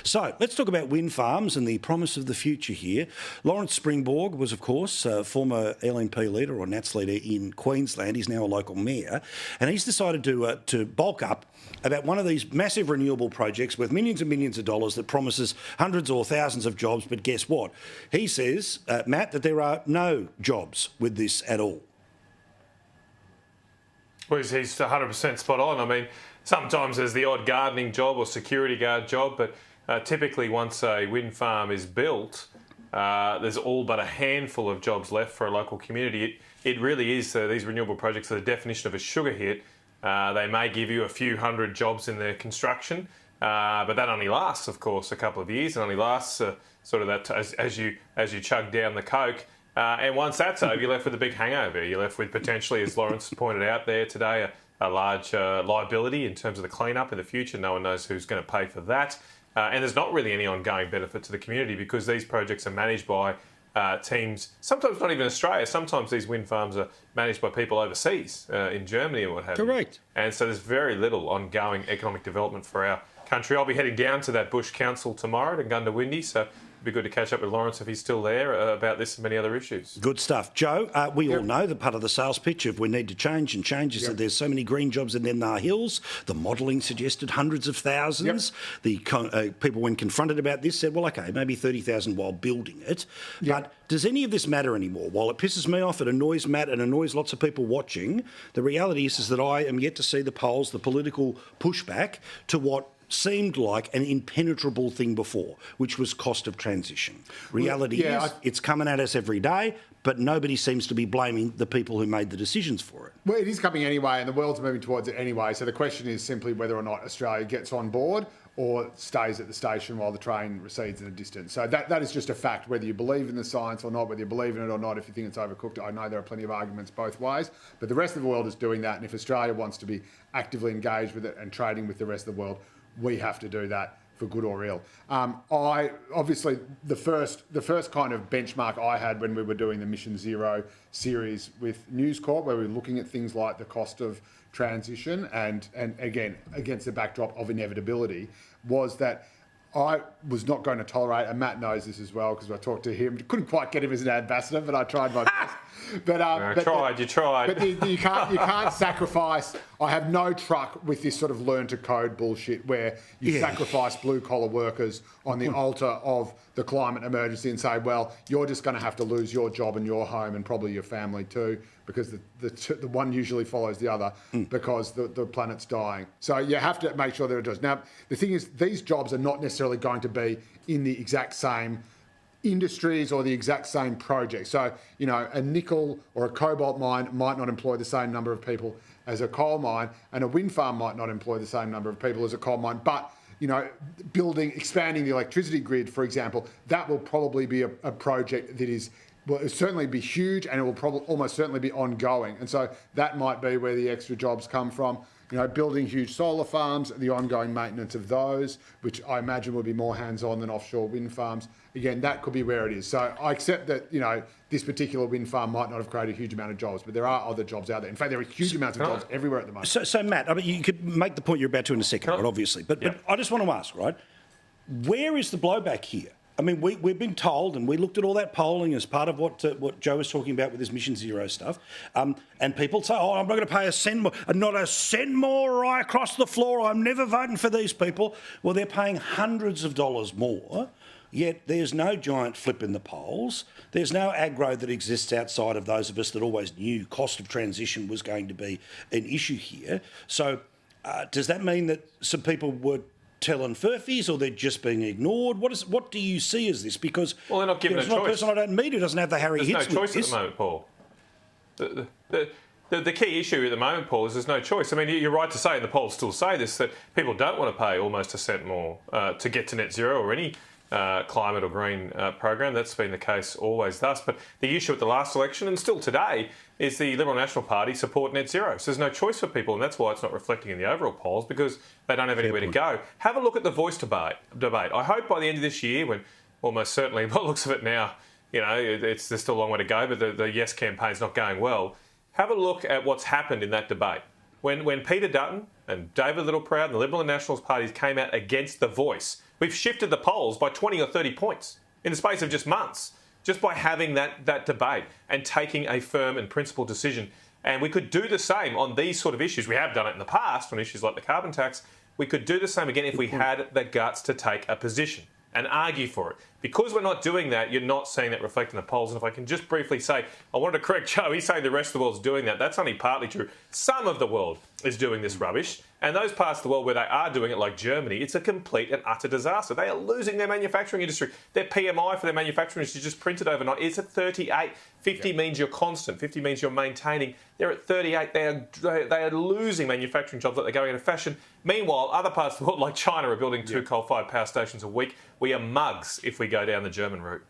So let's talk about wind farms and the promise of the future here. Lawrence Springborg was, of course, a former LNP leader or Nats leader in Queensland. He's now a local mayor. And he's decided to bulk up about one of these massive renewable projects worth millions and millions of dollars that promises hundreds or thousands of jobs. But guess what? He says, Matt, that there are no jobs with this at all. Well, he's 100% spot on. I mean, sometimes there's the odd gardening job or security guard job, but typically once a wind farm is built, there's all but a handful of jobs left for a local community. It really is, these renewable projects are the definition of a sugar hit. They may give you a few hundred jobs in their construction, but that only lasts, of course, a couple of years. It only lasts sort of that as you chug down the Coke. And once that's over, you're left with a big hangover. You're left with potentially, as Lawrence pointed out there today, a large liability in terms of the clean-up in the future. No one knows who's going to pay for that. And there's not really any ongoing benefit to the community because these projects are managed by teams, sometimes not even Australia. Sometimes these wind farms are managed by people overseas, in Germany and what have you. Correct. And so there's very little ongoing economic development for our country. I'll be heading down to that Bush Council tomorrow to Gundawindi, so it'd be good to catch up with Lawrence if he's still there about this and many other issues. Good stuff. Joe, we all know the part of the sales pitch of we need to change and change is that there's so many green jobs and then there are hills. The modelling suggested hundreds of thousands. The people, when confronted about this, said, well, OK, maybe 30,000 while building it. But does any of this matter anymore? While it pisses me off, it annoys Matt and annoys lots of people watching, the reality is that I am yet to see the polls, the political pushback to what seemed like an impenetrable thing before, which was cost of transition. Reality is it's coming at us every day, but nobody seems to be blaming the people who made the decisions for it. Well, it is coming anyway, and the world's moving towards it anyway. So the question is simply whether or not Australia gets on board or stays at the station while the train recedes in the distance. So that is just a fact, whether you believe in the science or not, whether you believe in it or not, if you think it's overcooked. I know there are plenty of arguments both ways, but the rest of the world is doing that. And if Australia wants to be actively engaged with it and trading with the rest of the world, we have to do that for good or ill. Obviously the first kind of benchmark I had when we were doing the Mission Zero series with News Corp, where we were looking at things like the cost of transition and again against the backdrop of inevitability, was that I was not going to tolerate, and Matt knows this as well because I talked to him. Couldn't quite get him as an ambassador, but I tried my best. You tried. But you can't sacrifice. I have no truck with this sort of learn to code bullshit where you sacrifice blue collar workers on the altar of the climate emergency and say, well, you're just going to have to lose your job and your home and probably your family too, because the one usually follows the other because the planet's dying. So you have to make sure that it does. Now, the thing is, these jobs are not necessarily going to be in the exact same industries or the exact same project. So, you know, a nickel or a cobalt mine might not employ the same number of people as a coal mine, and a wind farm might not employ the same number of people as a coal mine. But, you know, expanding the electricity grid, for example, that will probably be a project that will certainly be huge, and it will almost certainly be ongoing. And so that might be where the extra jobs come from. You know, building huge solar farms, the ongoing maintenance of those, which I imagine will be more hands-on than offshore wind farms. Again, that could be where it is. So I accept that, you know, this particular wind farm might not have created a huge amount of jobs, but there are other jobs out there. In fact, there are huge amounts of jobs everywhere at the moment. So Matt, I mean, you could make the point you're about to in a second, right, obviously. But I just want to ask, right, where is the blowback here? I mean, we've been told, and we looked at all that polling as part of what Joe was talking about with his Mission Zero stuff, and people say, oh, I'm not going to pay a cent more, not a cent more right across the floor, I'm never voting for these people. Well, they're paying hundreds of dollars more, yet there's no giant flip in the polls. There's no aggro that exists outside of those of us that always knew cost of transition was going to be an issue here. So does that mean that some people were telling furfies, or they're just being ignored? What do you see as this? Because they're not given a choice. There's not a person I don't meet who doesn't have the Harry Hits. There's no choice at the moment, Paul. The key issue at the moment, Paul, is there's no choice. I mean, you're right to say, and the polls still say this, that people don't want to pay almost a cent more to get to net zero or any climate or green program. That's been the case always thus. But the issue at the last election, and still today, is the Liberal National Party support net zero. So there's no choice for people, and that's why it's not reflecting in the overall polls, because they don't have anywhere to go. Have a look at the voice debate. I hope by the end of this year, when almost certainly, by the looks of it now, you know, there's still a long way to go, but the Yes campaign's not going well. Have a look at what's happened in that debate. When Peter Dutton and David Littleproud and the Liberal and Nationals parties came out against the voice, We've shifted the polls by 20 or 30 points in the space of just months, just by having that debate and taking a firm and principled decision. And we could do the same on these sort of issues. We have done it in the past on issues like the carbon tax. We could do the same again if we had the guts to take a position and argue for it. Because we're not doing that, you're not seeing that reflect in the polls. And if I can just briefly say, I wanted to correct Joe. He's saying the rest of the world's doing that. That's only partly true. Some of the world is doing this rubbish. And those parts of the world where they are doing it, like Germany, it's a complete and utter disaster. They are losing their manufacturing industry. Their PMI for their manufacturing industry just printed overnight is at 38. 50 means you're constant. 50 means you're maintaining. They're at 38. They are losing manufacturing jobs like they're going out of fashion. Meanwhile, other parts of the world, like China, are building 2 coal-fired power stations a week. We are mugs if we go down the German route.